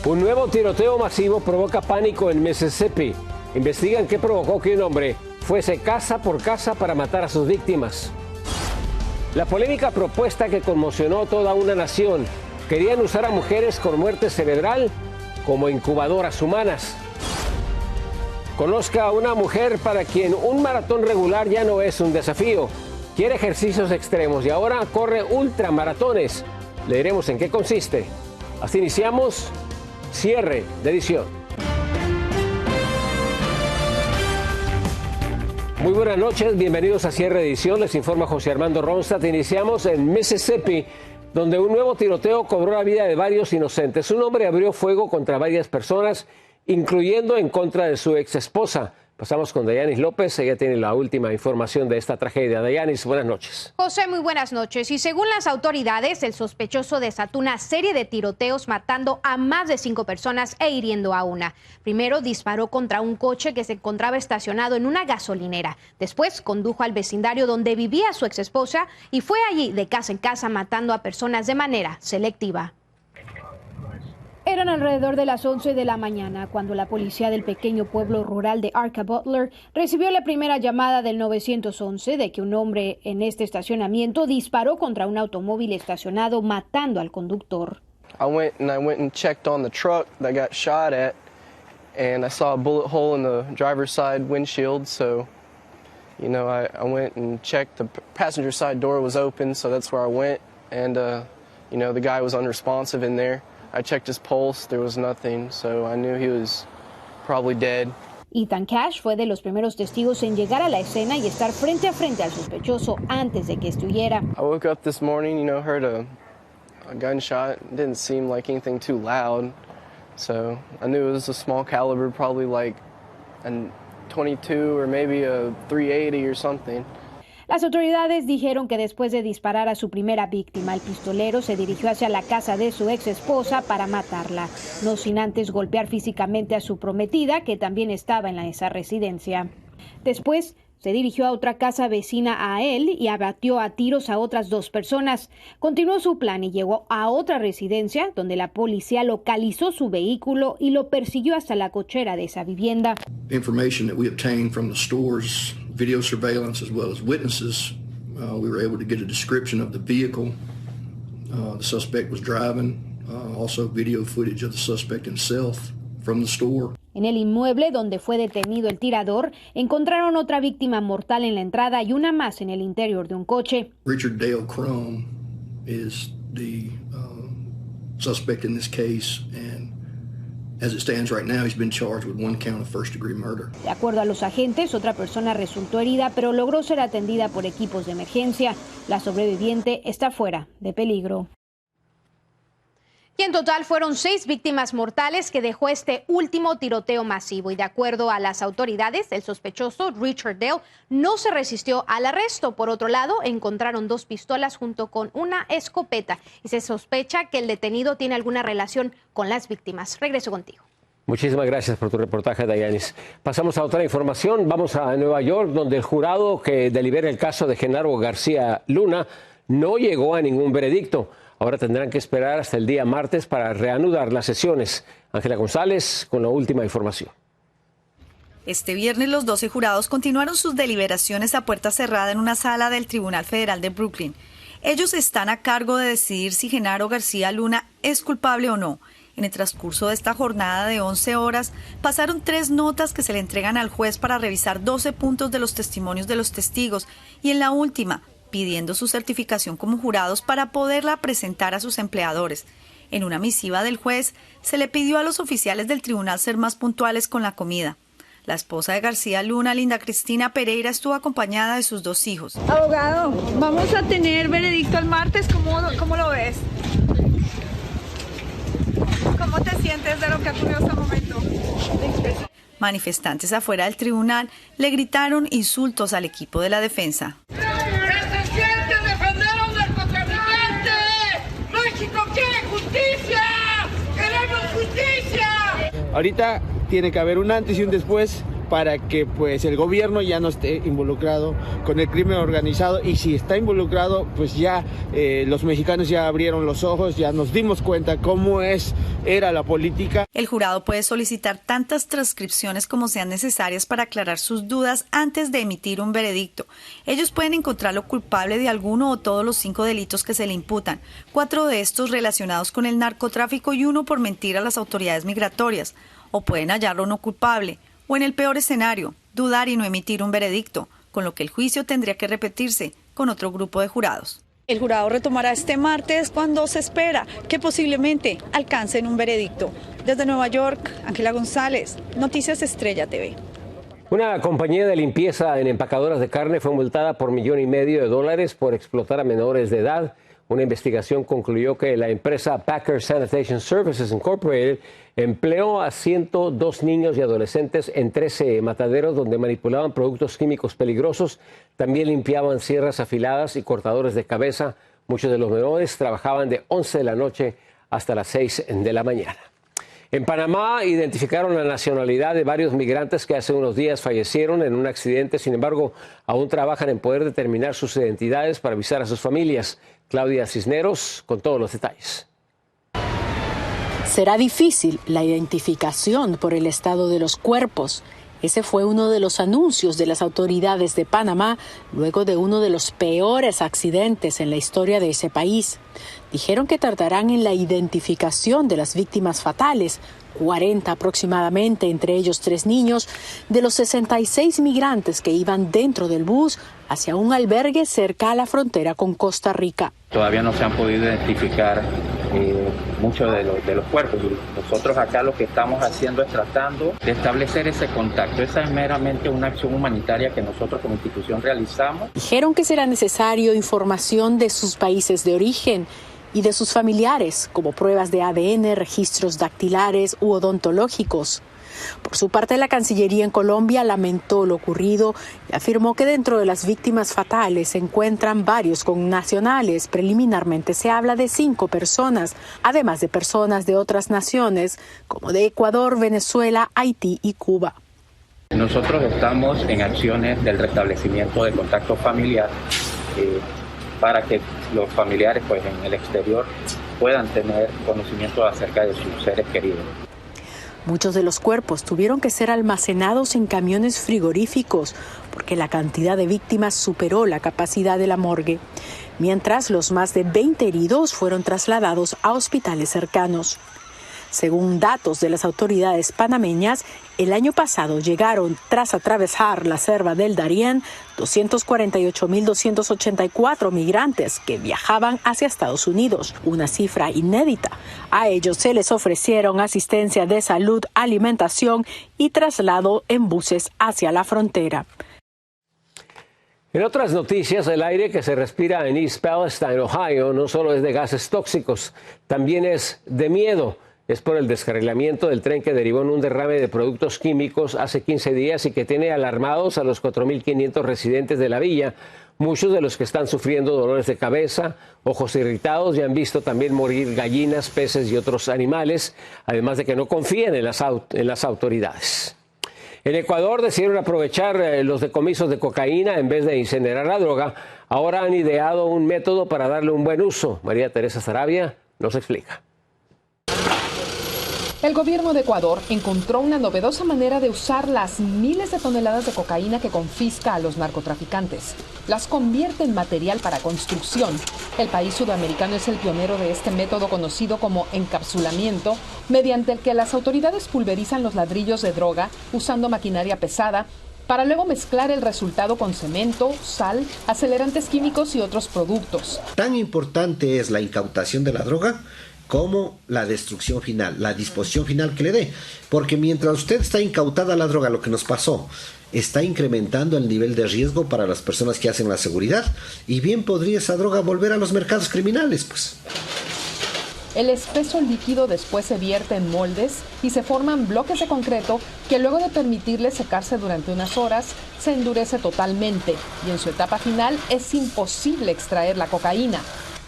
Un nuevo tiroteo masivo provoca pánico en Mississippi. Investigan qué provocó que un hombre fuese casa por casa para matar a sus víctimas. La polémica propuesta que conmocionó a toda una nación. Querían usar a mujeres con muerte cerebral como incubadoras humanas. Conozca a una mujer para quien un maratón regular ya no es un desafío. Quiere ejercicios extremos y ahora corre ultramaratones. Le diremos en qué consiste. Así iniciamos cierre de edición. Muy buenas noches, bienvenidos a cierre de edición. Les informa José Armando Ronstadt. Iniciamos en Mississippi, donde un nuevo tiroteo cobró la vida de varios inocentes. Un hombre abrió fuego contra varias personas, incluyendo en contra de su ex esposa. Pasamos con Dayanis López, ella tiene la última información de esta tragedia. Dayanis, buenas noches. José, muy buenas noches. Y según las autoridades, el sospechoso desató una serie de tiroteos matando a más de 5 personas e hiriendo a una. Primero disparó contra un coche que se encontraba estacionado en una gasolinera. Después condujo al vecindario donde vivía su exesposa y fue allí de casa en casa matando a personas de manera selectiva. Eran alrededor de las 11 de la mañana cuando la policía del pequeño pueblo rural de Arca Butler recibió la primera llamada del 911 de que un hombre en este estacionamiento disparó contra un automóvil estacionado matando al conductor. I went and checked on the truck that got shot at, and I saw a bullet hole in the driver's side windshield, so I went and checked. The passenger side door was open, so that's where I went, and the guy was unresponsive in there. I checked his pulse, there was nothing, so I knew he was probably dead. Ethan Cash fue de los primeros testigos en llegar a la escena y estar frente a frente al sospechoso antes de que este huyera. I woke up this morning, heard a gunshot. It didn't seem like anything too loud, so I knew it was a small caliber, probably like a 22 or maybe a 380 or something. Las autoridades dijeron que después de disparar a su primera víctima, el pistolero se dirigió hacia la casa de su ex esposa para matarla, no sin antes golpear físicamente a su prometida, que también estaba en esa residencia. Después se dirigió a otra casa vecina a él y abatió a tiros a otras 2 personas. Continuó su plan y llegó a otra residencia donde la policía localizó su vehículo y lo persiguió hasta la cochera de esa vivienda. Information that we obtained from the store's video surveillance as well as witnesses, we were able to get a description of the vehicle the suspect was driving, also video footage of the suspect himself from the store. En el inmueble donde fue detenido el tirador, encontraron otra víctima mortal en la entrada y una más en el interior de un coche. Richard Dale Crum is the suspect in this case, and as it stands right now, he's been charged with 1 count of first-degree murder. De acuerdo a los agentes, otra persona resultó herida, pero logró ser atendida por equipos de emergencia. La sobreviviente está fuera de peligro. Y en total fueron 6 víctimas mortales que dejó este último tiroteo masivo. Y de acuerdo a las autoridades, el sospechoso, Richard Dale, no se resistió al arresto. Por otro lado, encontraron 2 pistolas junto con una escopeta. Y se sospecha que el detenido tiene alguna relación con las víctimas. Regreso contigo. Muchísimas gracias por tu reportaje, Dayanis. Pasamos a otra información. Vamos a Nueva York, donde el jurado que delibera el caso de Genaro García Luna no llegó a ningún veredicto. Ahora tendrán que esperar hasta el día martes para reanudar las sesiones. Ángela González con la última información. Este viernes los 12 jurados continuaron sus deliberaciones a puerta cerrada en una sala del Tribunal Federal de Brooklyn. Ellos están a cargo de decidir si Genaro García Luna es culpable o no. En el transcurso de esta jornada de 11 horas, pasaron 3 notas que se le entregan al juez para revisar 12 puntos de los testimonios de los testigos y en la última, pidiendo su certificación como jurados para poderla presentar a sus empleadores. En una misiva del juez, se le pidió a los oficiales del tribunal ser más puntuales con la comida. La esposa de García Luna, Linda Cristina Pereira, estuvo acompañada de sus 2 hijos. Abogado, vamos a tener veredicto el martes, ¿cómo lo ves? ¿Cómo te sientes de lo que ocurrió hasta el momento? Manifestantes afuera del tribunal le gritaron insultos al equipo de la defensa. Ahorita tiene que haber un antes y un después para que pues el gobierno ya no esté involucrado con el crimen organizado, y si está involucrado, pues ya los mexicanos ya abrieron los ojos, ya nos dimos cuenta cómo era la política. El jurado puede solicitar tantas transcripciones como sean necesarias para aclarar sus dudas antes de emitir un veredicto. Ellos pueden encontrarlo culpable de alguno o todos los 5 delitos que se le imputan, 4 de estos relacionados con el narcotráfico y 1 por mentir a las autoridades migratorias, o pueden hallarlo no culpable, o en el peor escenario, dudar y no emitir un veredicto, con lo que el juicio tendría que repetirse con otro grupo de jurados. El jurado retomará este martes cuando se espera que posiblemente alcancen un veredicto. Desde Nueva York, Ángela González, Noticias Estrella TV. Una compañía de limpieza en empacadoras de carne fue multada por $1,5 millones por explotar a menores de edad. Una investigación concluyó que la empresa Packer Sanitation Services Incorporated empleó a 102 niños y adolescentes en 13 mataderos donde manipulaban productos químicos peligrosos. También limpiaban sierras afiladas y cortadores de cabeza. Muchos de los menores trabajaban de 11 de la noche hasta las 6 de la mañana. En Panamá identificaron la nacionalidad de varios migrantes que hace unos días fallecieron en un accidente. Sin embargo, aún trabajan en poder determinar sus identidades para avisar a sus familias. Claudia Cisneros con todos los detalles. Será difícil la identificación por el estado de los cuerpos. Ese fue uno de los anuncios de las autoridades de Panamá luego de uno de los peores accidentes en la historia de ese país. Dijeron que tardarán en la identificación de las víctimas fatales, 40 aproximadamente, entre ellos 3 niños, de los 66 migrantes que iban dentro del bus hacia un albergue cerca a la frontera con Costa Rica. Todavía no se han podido identificar muchos de los cuerpos. Nosotros acá lo que estamos haciendo es tratando de establecer ese contacto. Esa es meramente una acción humanitaria que nosotros como institución realizamos. Dijeron que será necesario información de sus países de origen y de sus familiares, como pruebas de ADN, registros dactilares u odontológicos. Por su parte, la Cancillería en Colombia lamentó lo ocurrido y afirmó que dentro de las víctimas fatales se encuentran varios connacionales. Preliminarmente se habla de 5 personas, además de personas de otras naciones, como de Ecuador, Venezuela, Haití y Cuba. Nosotros estamos en acciones del restablecimiento del contacto familiar para que los familiares pues, en el exterior puedan tener conocimiento acerca de sus seres queridos. Muchos de los cuerpos tuvieron que ser almacenados en camiones frigoríficos porque la cantidad de víctimas superó la capacidad de la morgue, mientras los más de 20 heridos fueron trasladados a hospitales cercanos. Según datos de las autoridades panameñas, el año pasado llegaron, tras atravesar la selva del Darién, 248.284 migrantes que viajaban hacia Estados Unidos, una cifra inédita. A ellos se les ofrecieron asistencia de salud, alimentación y traslado en buses hacia la frontera. En otras noticias, el aire que se respira en East Palestine, Ohio, no solo es de gases tóxicos, también es de miedo. Es por el descarrilamiento del tren que derivó en un derrame de productos químicos hace 15 días y que tiene alarmados a los 4.500 residentes de la villa, muchos de los que están sufriendo dolores de cabeza, ojos irritados y han visto también morir gallinas, peces y otros animales, además de que no confían en las autoridades. En Ecuador decidieron aprovechar los decomisos de cocaína en vez de incinerar la droga. Ahora han ideado un método para darle un buen uso. María Teresa Sarabia nos explica. El gobierno de Ecuador encontró una novedosa manera de usar las miles de toneladas de cocaína que confisca a los narcotraficantes. Las convierte en material para construcción. El país sudamericano es el pionero de este método conocido como encapsulamiento, mediante el que las autoridades pulverizan los ladrillos de droga usando maquinaria pesada para luego mezclar el resultado con cemento, sal, acelerantes químicos y otros productos. Tan importante es la incautación de la droga como la destrucción final, la disposición final que le dé. Porque mientras usted está incautada la droga, lo que nos pasó, está incrementando el nivel de riesgo para las personas que hacen la seguridad. Y bien podría esa droga volver a los mercados criminales, pues. El espeso líquido después se vierte en moldes y se forman bloques de concreto que luego de permitirle secarse durante unas horas, se endurece totalmente y en su etapa final es imposible extraer la cocaína.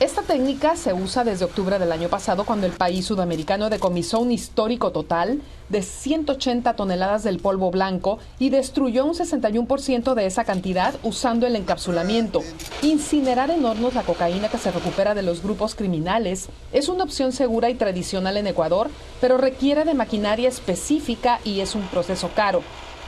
Esta técnica se usa desde octubre del año pasado, cuando el país sudamericano decomisó un histórico total de 180 toneladas del polvo blanco y destruyó un 61% de esa cantidad usando el encapsulamiento. Incinerar en hornos la cocaína que se recupera de los grupos criminales es una opción segura y tradicional en Ecuador, pero requiere de maquinaria específica y es un proceso caro.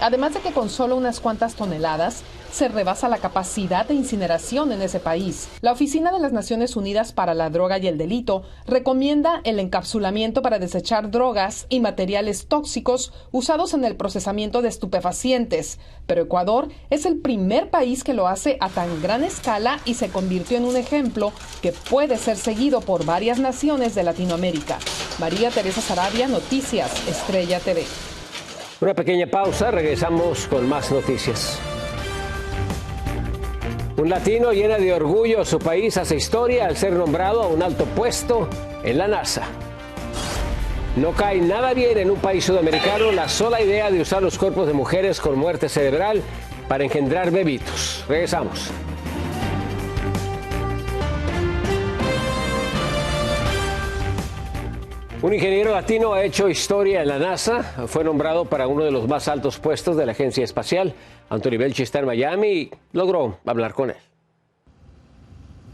Además de que con solo unas cuantas toneladas se rebasa la capacidad de incineración en ese país. La Oficina de las Naciones Unidas para la Droga y el Delito recomienda el encapsulamiento para desechar drogas y materiales tóxicos usados en el procesamiento de estupefacientes, pero Ecuador es el primer país que lo hace a tan gran escala y se convirtió en un ejemplo que puede ser seguido por varias naciones de Latinoamérica. María Teresa Sarabia, Noticias Estrella TV. Una pequeña pausa, regresamos con más noticias. Un latino llena de orgullo, su país hace historia al ser nombrado a un alto puesto en la NASA. No cae nada bien en un país sudamericano la sola idea de usar los cuerpos de mujeres con muerte cerebral para engendrar bebitos. Regresamos. Un ingeniero latino ha hecho historia en la NASA. Fue nombrado para uno de los más altos puestos de la agencia espacial. Anthony Belchi está en Miami y logró hablar con él.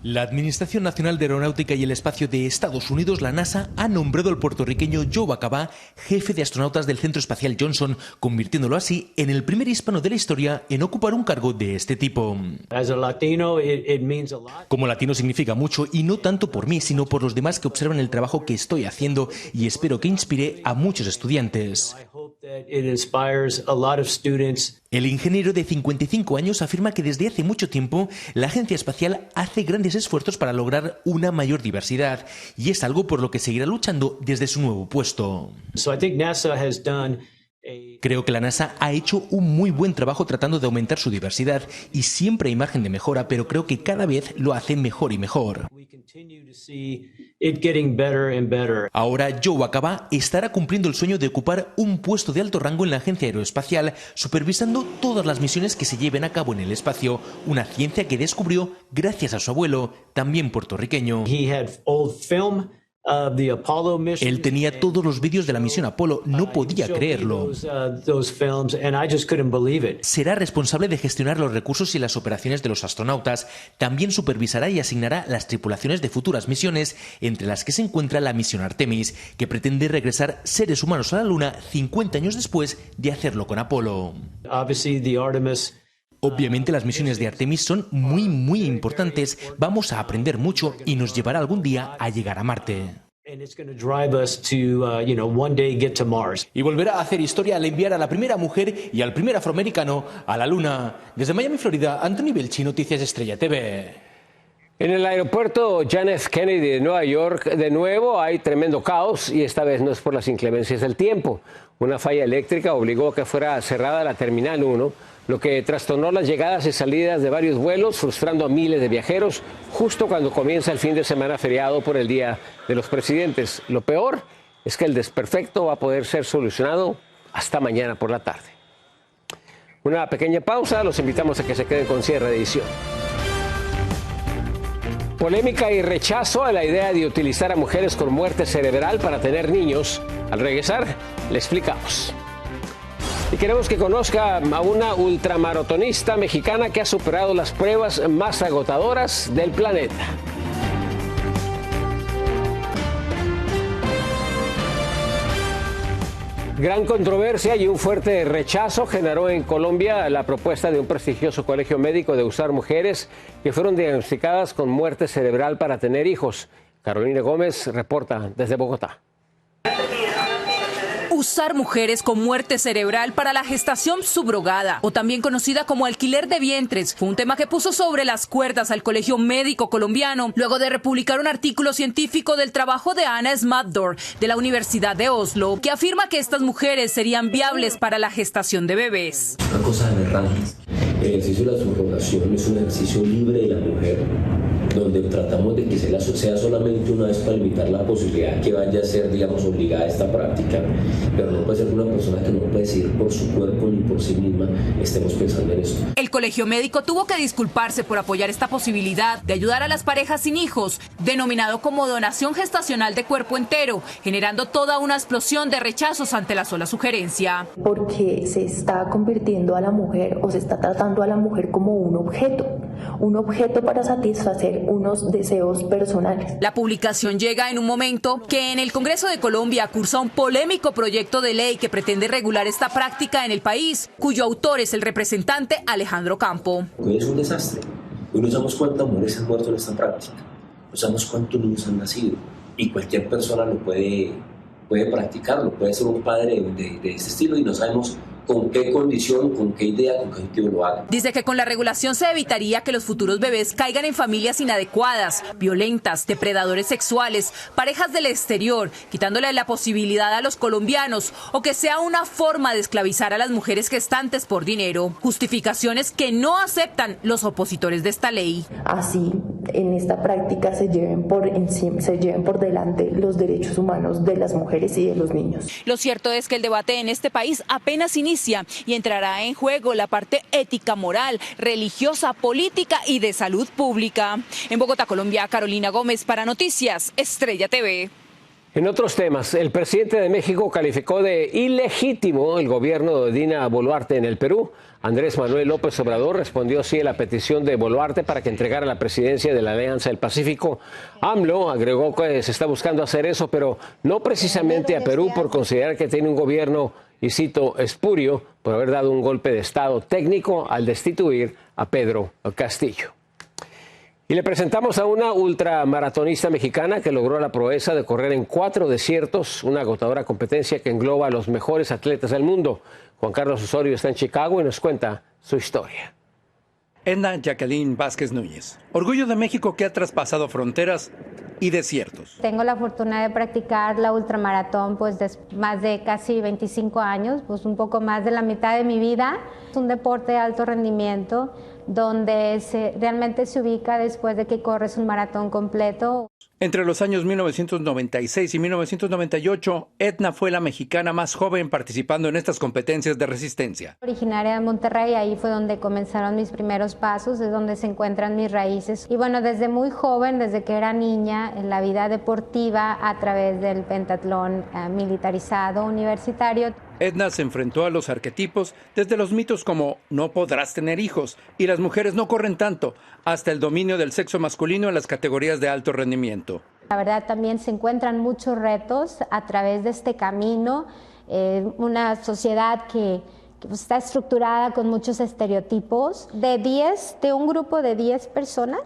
La Administración Nacional de Aeronáutica y el Espacio de Estados Unidos, la NASA, ha nombrado al puertorriqueño Joe Acaba jefe de astronautas del Centro Espacial Johnson, convirtiéndolo así en el primer hispano de la historia en ocupar un cargo de este tipo. Como latino significa mucho, y no tanto por mí, sino por los demás que observan el trabajo que estoy haciendo, y espero que inspire a muchos estudiantes. El ingeniero de 55 años afirma que desde hace mucho tiempo la agencia espacial hace grandes esfuerzos para lograr una mayor diversidad, y es algo por lo que seguirá luchando desde su nuevo puesto. Creo que la NASA ha hecho un muy buen trabajo tratando de aumentar su diversidad, y siempre hay margen de mejora, pero creo que cada vez lo hace mejor y mejor. Ahora Joe Acaba estará cumpliendo el sueño de ocupar un puesto de alto rango en la agencia aeroespacial, supervisando todas las misiones que se lleven a cabo en el espacio, una ciencia que descubrió gracias a su abuelo, también puertorriqueño. Él tenía todos los vídeos de la misión Apolo, no podía creerlo. Será responsable de gestionar los recursos y las operaciones de los astronautas. También supervisará y asignará las tripulaciones de futuras misiones, entre las que se encuentra la misión Artemis, que pretende regresar seres humanos a la Luna 50 años después de hacerlo con Apolo. Obviamente las misiones de Artemis son muy importantes, vamos a aprender mucho y nos llevará algún día a llegar a Marte. Y volverá a hacer historia al enviar a la primera mujer y al primer afroamericano a la Luna. Desde Miami, Florida, Anthony Belchi, Noticias Estrella TV. En el aeropuerto John F. Kennedy de Nueva York, de nuevo hay tremendo caos, y esta vez no es por las inclemencias del tiempo. Una falla eléctrica obligó a que fuera cerrada la Terminal 1, lo que trastornó las llegadas y salidas de varios vuelos, frustrando a miles de viajeros justo cuando comienza el fin de semana feriado por el Día de los Presidentes. Lo peor es que el desperfecto va a poder ser solucionado hasta mañana por la tarde. Una pequeña pausa, los invitamos a que se queden con cierre de edición. Polémica y rechazo a la idea de utilizar a mujeres con muerte cerebral para tener niños. Al regresar, le explicamos. Y queremos que conozca a una ultramaratonista mexicana que ha superado las pruebas más agotadoras del planeta. Gran controversia y un fuerte rechazo generó en Colombia la propuesta de un prestigioso colegio médico de usar mujeres que fueron diagnosticadas con muerte cerebral para tener hijos. Carolina Gómez reporta desde Bogotá. Usar mujeres con muerte cerebral para la gestación subrogada, o también conocida como alquiler de vientres, fue un tema que puso sobre las cuerdas al Colegio Médico Colombiano, luego de republicar un artículo científico del trabajo de Anna Smatdor, de la Universidad de Oslo, que afirma que estas mujeres serían viables para la gestación de bebés. Una cosa aberrante. El ejercicio de la subrogación es un ejercicio libre de la mujer, donde tratamos de que sea solamente una vez para limitar la posibilidad que vaya a ser, digamos, obligada esta práctica, pero no puede ser una persona que no puede decidir por su cuerpo ni por sí misma, estemos pensando en esto. El Colegio Médico tuvo que disculparse por apoyar esta posibilidad de ayudar a las parejas sin hijos, denominado como donación gestacional de cuerpo entero, generando toda una explosión de rechazos ante la sola sugerencia. Porque se está convirtiendo a la mujer o se está tratando a la mujer como un objeto para satisfacer unos deseos personales. La publicación llega en un momento que en el Congreso de Colombia cursa un polémico proyecto de ley que pretende regular esta práctica en el país, cuyo autor es el representante Alejandro Campo. Es un desastre. Hoy no sabemos cuántas mujeres han muerto en esta práctica, no sabemos cuántos niños han nacido y cualquier persona lo puede practicarlo, puede ser un padre de este estilo y no sabemos con qué condición, con qué idea, con qué objetivo lo hagan. Dice que con la regulación se evitaría que los futuros bebés caigan en familias inadecuadas, violentas, depredadores sexuales, parejas del exterior, quitándole la posibilidad a los colombianos o que sea una forma de esclavizar a las mujeres gestantes por dinero. Justificaciones que no aceptan los opositores de esta ley. Así, en esta práctica se lleven por delante los derechos humanos de las mujeres y de los niños. Lo cierto es que el debate en este país apenas inicia y entrará en juego la parte ética, moral, religiosa, política y de salud pública. En Bogotá, Colombia, Carolina Gómez para Noticias Estrella TV. En otros temas, el presidente de México calificó de ilegítimo el gobierno de Dina Boluarte en el Perú. Andrés Manuel López Obrador respondió sí a la petición de Boluarte para que entregara la presidencia de la Alianza del Pacífico. AMLO agregó que se está buscando hacer eso, pero no precisamente a Perú por considerar que tiene un gobierno, y cito, espurio por haber dado un golpe de Estado técnico al destituir a Pedro Castillo. Y le presentamos a una ultramaratonista mexicana que logró la proeza de correr en 4 desiertos, una agotadora competencia que engloba a los mejores atletas del mundo. Juan Carlos Osorio está en Chicago y nos cuenta su historia. Edna Jacqueline Vázquez Núñez, orgullo de México que ha traspasado fronteras y desiertos. Tengo la fortuna de practicar la ultramaratón pues más de casi 25 años, pues un poco más de la mitad de mi vida. Es un deporte de alto rendimiento donde realmente se ubica después de que corres un maratón completo. Entre los años 1996 y 1998, Edna fue la mexicana más joven participando en estas competencias de resistencia. Originaria de Monterrey, ahí fue donde comenzaron mis primeros pasos, es donde se encuentran mis raíces. Y bueno, desde muy joven, desde que era niña, en la vida deportiva a través del pentatlón militarizado universitario. Edna se enfrentó a los arquetipos desde los mitos como no podrás tener hijos y las mujeres no corren tanto, hasta el dominio del sexo masculino en las categorías de alto rendimiento. La verdad también se encuentran muchos retos a través de este camino, una sociedad que está estructurada con muchos estereotipos. De un grupo de 10 personas,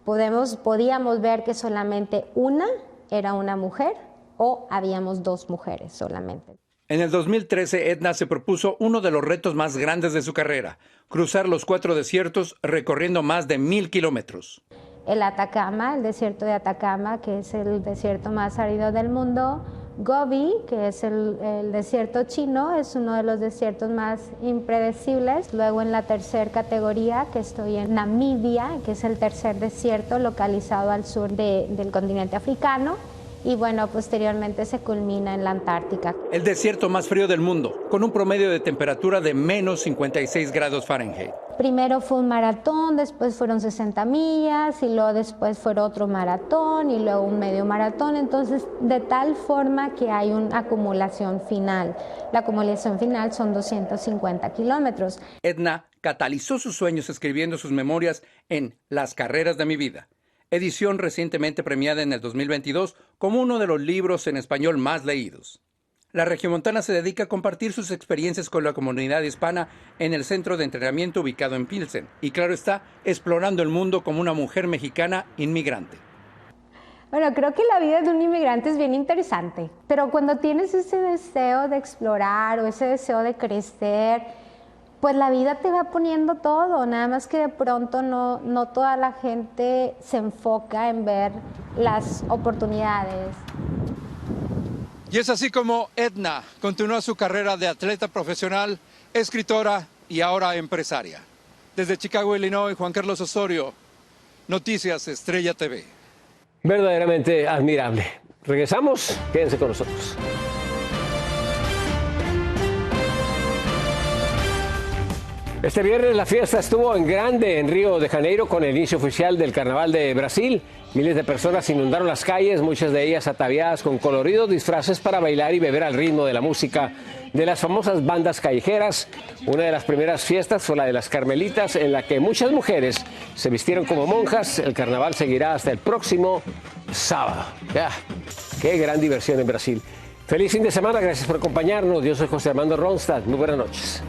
podíamos ver que solamente una era una mujer o habíamos 2 mujeres solamente. En el 2013, Edna se propuso uno de los retos más grandes de su carrera, cruzar los 4 desiertos recorriendo más de 1000 kilómetros. El Atacama, el desierto de Atacama, que es el desierto más árido del mundo. Gobi, que es el desierto chino, es uno de los desiertos más impredecibles. Luego en la tercera categoría, que estoy en Namibia, que es el tercer desierto localizado al sur del continente africano. Y bueno, posteriormente se culmina en la Antártica. El desierto más frío del mundo, con un promedio de temperatura de menos 56 grados Fahrenheit. Primero fue un maratón, después fueron 60 millas y luego después fue otro maratón y luego un medio maratón. Entonces, de tal forma que hay una acumulación final. La acumulación final son 250 kilómetros. Edna catalizó sus sueños escribiendo sus memorias en Las carreras de mi vida, edición recientemente premiada en el 2022 como uno de los libros en español más leídos. La regiomontana se dedica a compartir sus experiencias con la comunidad hispana en el centro de entrenamiento ubicado en Pilsen y, claro está, explorando el mundo como una mujer mexicana inmigrante. Bueno, creo que la vida de un inmigrante es bien interesante, pero cuando tienes ese deseo de explorar o ese deseo de crecer, pues la vida te va poniendo todo, nada más que de pronto no toda la gente se enfoca en ver las oportunidades. Y es así como Edna continúa su carrera de atleta profesional, escritora y ahora empresaria. Desde Chicago, Illinois, Juan Carlos Osorio, Noticias Estrella TV. Verdaderamente admirable. Regresamos, quédense con nosotros. Este viernes la fiesta estuvo en grande en Río de Janeiro con el inicio oficial del Carnaval de Brasil. Miles de personas inundaron las calles, muchas de ellas ataviadas con coloridos disfraces para bailar y beber al ritmo de la música de las famosas bandas callejeras. Una de las primeras fiestas fue la de las Carmelitas, en la que muchas mujeres se vistieron como monjas. El carnaval seguirá hasta el próximo sábado. ¡Qué gran diversión en Brasil! Feliz fin de semana, gracias por acompañarnos. Yo soy José Armando Ronstadt. Muy buenas noches.